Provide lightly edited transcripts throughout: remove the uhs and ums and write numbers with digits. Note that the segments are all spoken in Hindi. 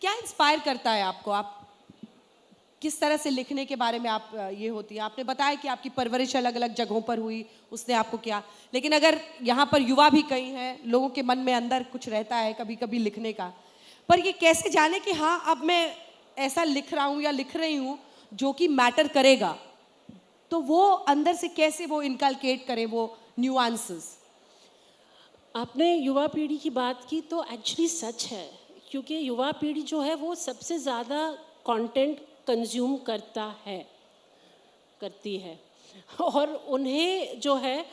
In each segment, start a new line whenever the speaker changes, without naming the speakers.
क्या इंस्पायर करता है आपको? आप किस तरह से लिखने के बारे में आप ये होती है? आपने बताया कि आपकी परवरिश अलग अलग जगहों पर हुई, उसने आपको किया, लेकिन अगर यहाँ पर युवा भी कई हैं, लोगों के मन में अंदर कुछ रहता है कभी कभी लिखने का, पर ये कैसे जाने कि हाँ अब मैं ऐसा लिख रहा हूँ या लिख रही हूँ जो कि मैटर करेगा, तो वो अंदर से कैसे वो इनकलकेट करें वो न्यूआंसेस?
आपने युवा पीढ़ी की बात की तो एक्चुअली सच है, क्योंकि युवा पीढ़ी जो है वो सबसे ज़्यादा कंटेंट कंज्यूम करती है और उन्हें जो है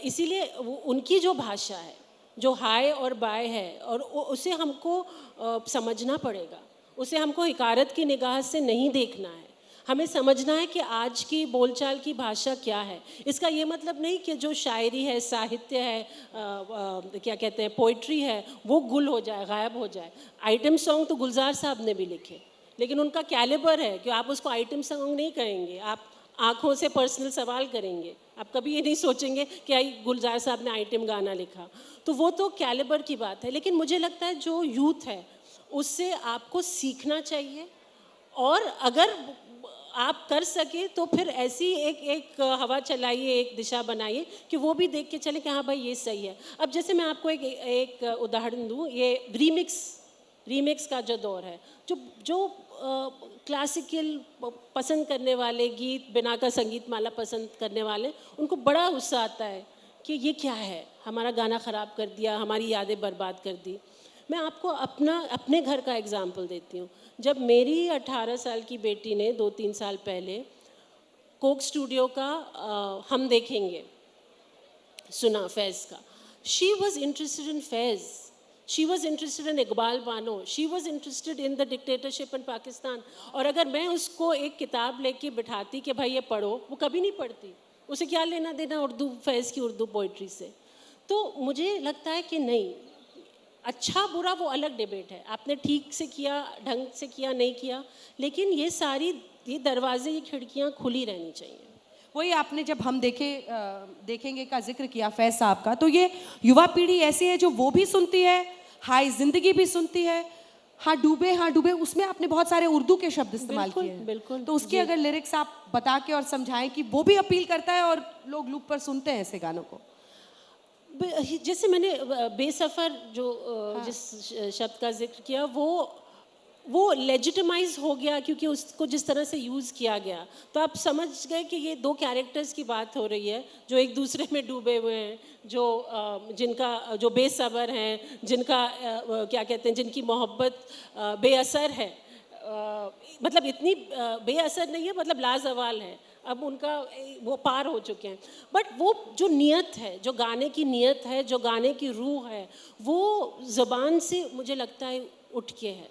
इसीलिए उनकी जो भाषा है, जो हाय और बाय है, और उसे हमको समझना पड़ेगा, उसे हमको हिकारत की निगाह से नहीं देखना है। हमें समझना है कि आज की बोलचाल की भाषा क्या है। इसका ये मतलब नहीं कि जो शायरी है, साहित्य है, क्या कहते हैं, पोइट्री है, वो गुल हो जाए, गायब हो जाए। आइटम सॉन्ग तो गुलजार साहब ने भी लिखे, लेकिन उनका कैलिबर है कि आप उसको आइटम सॉन्ग नहीं कहेंगे, आप आँखों से पर्सनल सवाल करेंगे। आप कभी ये नहीं सोचेंगे कि आई गुलजार साहब ने आइटम गाना लिखा। तो वो तो कैलिबर की बात है। लेकिन मुझे लगता है जो यूथ है उससे आपको सीखना चाहिए, और अगर आप कर सके तो फिर ऐसी एक हवा चलाइए, एक दिशा बनाइए कि वो भी देख के चले कि हाँ भाई ये सही है। अब जैसे मैं आपको एक उदाहरण दूँ, ये रीमिक्स का जो दौर है, जो क्लासिकल पसंद करने वाले, गीत बिना का संगीत माला पसंद करने वाले, उनको बड़ा उत्साह आता है कि ये क्या है, हमारा गाना ख़राब कर दिया, हमारी यादें बर्बाद कर दी। मैं आपको अपने घर का एग्जाम्पल देती हूँ। जब मेरी 18 साल की बेटी ने 2-3 साल पहले कोक स्टूडियो का हम देखेंगे सुना, फैज़ का, she was interested in Faiz, she was interested in Iqbal Bano, she was interested in the dictatorship in Pakistan. और अगर मैं उसको एक किताब लेके बिठाती कि भाई ये पढ़ो, वो कभी नहीं पढ़ती। उसे क्या लेना देना उर्दू, फैज़ की उर्दू पोइट्री से। तो मुझे लगता है कि नहीं, अच्छा बुरा वो अलग डिबेट है, आपने ठीक से किया, ढंग से किया, नहीं किया, लेकिन ये दरवाजे, ये खिड़कियाँ खुली रहनी चाहिए।
वही आपने जब हम देखेंगे का जिक्र किया फैज साहब का, तो ये युवा पीढ़ी ऐसी है जो वो भी सुनती है, हाय जिंदगी भी सुनती है, हाँ डूबे, उसमें आपने बहुत सारे उर्दू के शब्द इस्तेमाल किए हैं।
बिल्कुल।
तो उसके अगर लिरिक्स आप बता के और समझाएं कि वो भी अपील करता है और लोग लूप पर सुनते हैं ऐसे गानों को।
जैसे मैंने बेसफर जो
हाँ।
जिस शब्द का जिक्र किया, वो लेजिटिमाइज हो गया क्योंकि उसको जिस तरह से यूज़ किया गया, तो आप समझ गए कि ये दो कैरेक्टर्स की बात हो रही है जो एक दूसरे में डूबे हुए हैं, जो बेसब्र हैं, जिनका क्या कहते हैं, जिनकी मोहब्बत बेअसर है, मतलब इतनी बेअसर नहीं है, मतलब लाजवाल है, अब उनका वो पार हो चुके हैं। बट वो जो नियत है, जो गाने की नियत है, जो गाने की रूह है, वो ज़बान से मुझे लगता है उठ के है,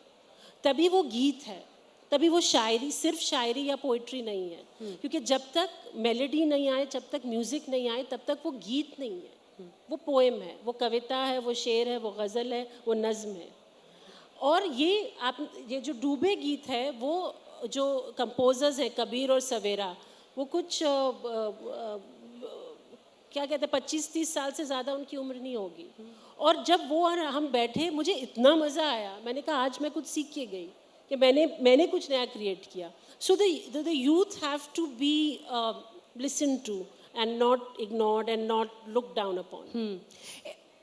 तभी वो गीत है, तभी वो शायरी, सिर्फ शायरी या पोइट्री नहीं है। क्योंकि जब तक मेलोडी नहीं आए, जब तक म्यूज़िक नहीं आए, तब तक वो गीत नहीं है, वो पोएम है, वो कविता है, वो शेर है, वो गज़ल है, वो नज़्म है। और ये जो डूबे गीत है, वो जो कंपोजर्स हैं कबीर और सवेरा, वो कुछ क्या कहते हैं, 25-30 साल से ज़्यादा उनकी उम्र नहीं होगी। और जब वो और हम बैठे, मुझे इतना मज़ा आया, मैंने कहा आज मैं कुछ सीख के गई कि मैंने कुछ नया क्रिएट किया। So the youth have to be listen to and not ignored and not look down upon.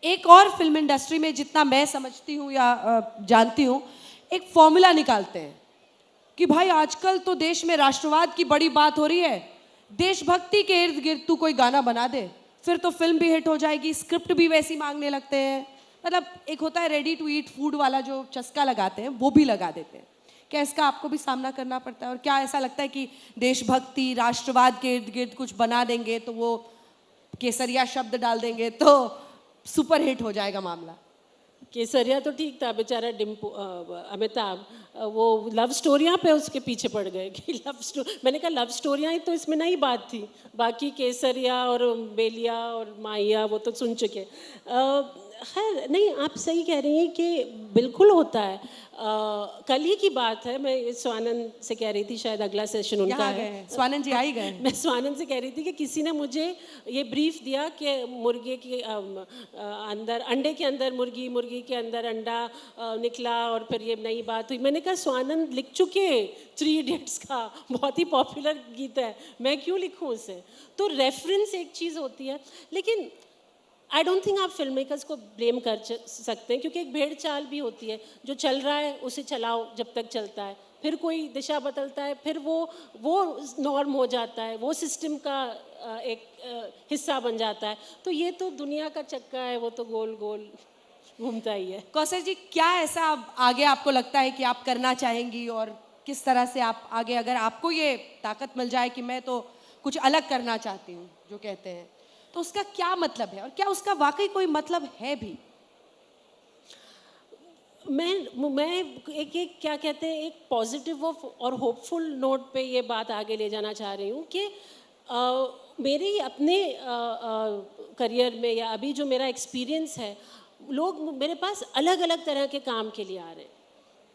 एक और फिल्म इंडस्ट्री में जितना मैं समझती हूँ या जानती हूँ, एक फॉर्मूला निकालते हैं कि भाई आजकल तो देश में राष्ट्रवाद की बड़ी बात हो रही है, देशभक्ति के इर्द गिर्द तू कोई गाना बना दे, फिर तो फिल्म भी हिट हो जाएगी, स्क्रिप्ट भी वैसी मांगने लगते हैं। मतलब एक होता है रेडी टू ईट फूड वाला जो चस्का लगाते हैं, वो भी लगा देते हैं। क्या इसका आपको भी सामना करना पड़ता है? और क्या ऐसा लगता है कि देशभक्ति, राष्ट्रवाद के इर्द गिर्द कुछ बना देंगे तो वो केसरिया शब्द डाल देंगे तो सुपर हिट हो जाएगा मामला?
केसरिया तो ठीक था, बेचारा अमिताभ, वो लव स्टोरियाँ पे उसके पीछे पड़ गए कि मैंने कहा लव स्टोरियाँ ही तो इसमें नई बात थी, बाकी केसरिया और बेलिया और माहिया वो तो सुन चुके। खैर नहीं, आप सही कह रही हैं कि बिल्कुल होता है। कल ही की बात है, मैं स्वानंद से कह रही थी, शायद अगला सेशन उनका
यहाँ गए
है।
हैं, स्वानंद जी आ ही गए हैं।
मैं स्वानंद से कह रही थी कि किसी ने मुझे ये ब्रीफ दिया कि मुर्गे के अंदर, अंडे के अंदर मुर्गी, मुर्गी के अंदर अंडा निकला, और फिर ये नई बात हुई। मैंने कहा स्वानंद लिख चुके 3 इडियट्स का, बहुत ही पॉपुलर गीत है, मैं क्यों लिखूं उसे। तो रेफरेंस एक चीज़ होती है, लेकिन आई डोंट थिंक आप फिल्म मेकर्स को ब्लेम कर सकते हैं, क्योंकि एक भेड़ चाल भी होती है, जो चल रहा है उसे चलाओ जब तक चलता है, फिर कोई दिशा बदलता है, फिर वो नॉर्म हो जाता है, वो सिस्टम का एक हिस्सा बन जाता है। तो ये तो दुनिया का चक्का है, वो तो गोल गोल घूमता ही है।
कौसर जी, क्या ऐसा अब आगे आपको लगता है कि आप करना चाहेंगी, और किस तरह से आप आगे, अगर आपको ये ताकत मिल जाए कि मैं तो कुछ अलग करना चाहती हूँ जो कहते हैं, तो उसका क्या मतलब है, और क्या उसका वाकई कोई मतलब है भी?
मैं एक क्या कहते हैं, एक पॉजिटिव और होपफुल नोट पे ये बात आगे ले जाना चाह रही हूँ कि मेरे अपने करियर में, या अभी जो मेरा एक्सपीरियंस है, लोग मेरे पास अलग अलग तरह के काम के लिए आ रहे हैं।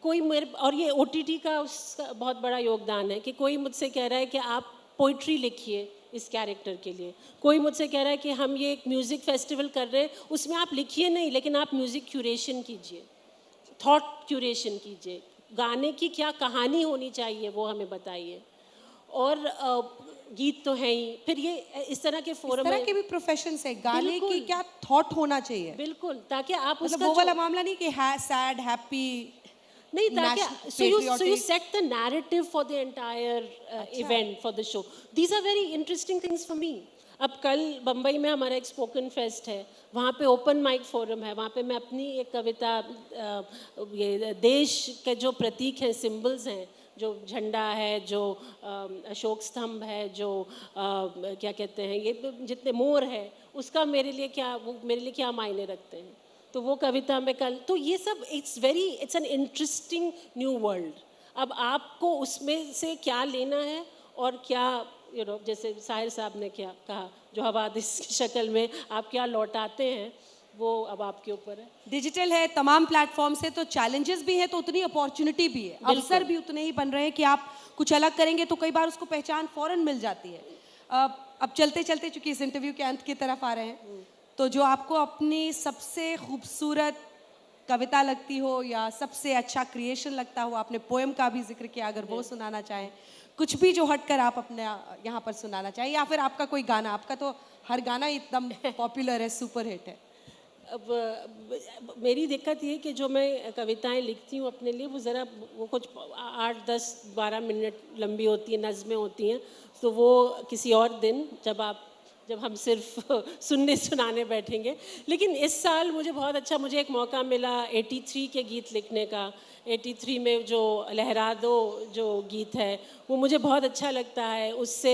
कोई मेरे, और ये OTT का उसका बहुत बड़ा योगदान है कि कोई मुझसे कह रहा है कि आप पोइट्री लिखिए इस कैरेक्टर के लिए, कोई मुझसे कह रहा है कि हम ये एक म्यूज़िक फेस्टिवल कर रहे हैं, उसमें आप लिखिए नहीं, लेकिन आप म्यूज़िक क्यूरेशन कीजिए, थॉट क्यूरेशन कीजिए, गाने की क्या कहानी होनी चाहिए वो हमें बताइए। और गीत तो है ही, फिर ये इस तरह के फोरम,
इस तरह के भी प्रोफेशन है, गाने की क्या थॉट होना चाहिए,
बिल्कुल, ताकि आप
मतलब
उसका
वो वाला मामला नहीं कि सैड हैप्पी
नहीं, ताकि so you set the narrative for the entire event for the show. These are very interesting things for me. अब कल बम्बई में हमारा एक स्पोकन फेस्ट है, वहाँ पे ओपन माइक फोरम है, वहाँ पे मैं अपनी एक कविता, ये देश के जो प्रतीक हैं, सिंबल्स हैं, जो झंडा है, जो अशोक स्तंभ है, जो क्या कहते हैं, ये जितने मोर है, उसका मेरे लिए क्या मायने रखते हैं, तो वो कविता में कल, तो ये सब it's an interesting new world. अब आपको उसमें से क्या लेना है, और क्या जैसे साहिर साहब ने क्या कहा, जो हवादिस की शक्ल में आप क्या लौटाते हैं, वो अब आपके ऊपर है।
डिजिटल है, तमाम प्लेटफॉर्म से, तो चैलेंजेस भी हैं, तो उतनी अपॉर्चुनिटी भी है, अवसर भी उतने ही बन रहे हैं कि आप कुछ अलग करेंगे तो कई बार उसको पहचान फौरन मिल जाती है। अब चलते चलते, चूंकि इस इंटरव्यू के अंत की तरफ आ रहे हैं, तो जो आपको अपनी सबसे खूबसूरत कविता लगती हो या सबसे अच्छा क्रिएशन लगता हो, आपने पोएम का भी जिक्र किया, अगर वो सुनाना चाहें, कुछ भी जो हटकर आप अपने यहाँ पर सुनाना चाहें, या फिर आपका कोई गाना, आपका तो हर गाना एकदम पॉपुलर है, सुपर हिट है।
अब मेरी दिक्कत ये कि जो मैं कविताएं लिखती हूँ अपने लिए, वो ज़रा वो कुछ 8, 10, 12 मिनट लंबी होती हैं, नज़में होती हैं, तो वो किसी और दिन जब हम सिर्फ सुनने सुनाने बैठेंगे। लेकिन इस साल मुझे एक मौका मिला 83 के गीत लिखने का। 83 में जो लहरा दो जो गीत है, वो मुझे बहुत अच्छा लगता है। उससे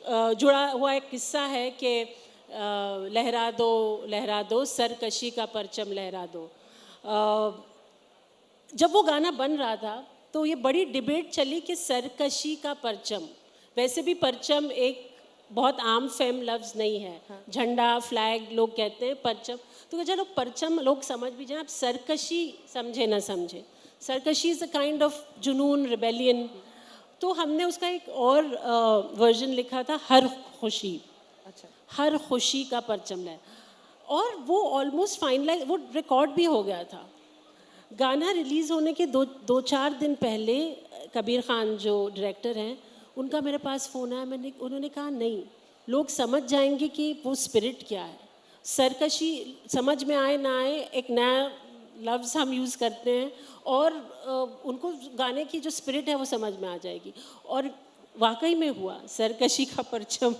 जुड़ा हुआ एक किस्सा है कि लहरा दो सरकशी का परचम लहरा दो। जब वो गाना बन रहा था तो ये बड़ी डिबेट चली कि सरकशी का परचम, वैसे भी परचम एक बहुत आम फेम लफ्ज़ नहीं है। हाँ। झंडा, फ्लैग लोग कहते हैं, परचम तो चलो परचम लोग समझ भी जाएं, आप सरकशी समझे ना समझे, सरकशी इज़ अ काइंड ऑफ जुनून, रिबेलियन। तो हमने उसका एक और वर्जन लिखा था, हर खुशी। अच्छा। हर खुशी का परचम है, और वो ऑलमोस्ट फाइनलाइज, वो रिकॉर्ड भी हो गया था। गाना रिलीज़ होने के 2-4 दिन पहले कबीर खान जो डायरेक्टर हैं, उनका मेरे पास फ़ोन आया। उन्होंने कहा नहीं, लोग समझ जाएंगे कि वो स्पिरिट क्या है। सरकशी समझ में आए ना आए, एक नया लफ्ज़ हम यूज़ करते हैं, और उनको गाने की जो स्पिरिट है वो समझ में आ जाएगी। और वाकई में हुआ, सरकशी का परचम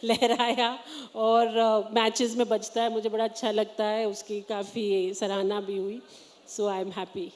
लहराया, और मैचेस में बजता है, मुझे बड़ा अच्छा लगता है, उसकी काफ़ी सराहना भी हुई। सो आई एम हैप्पी।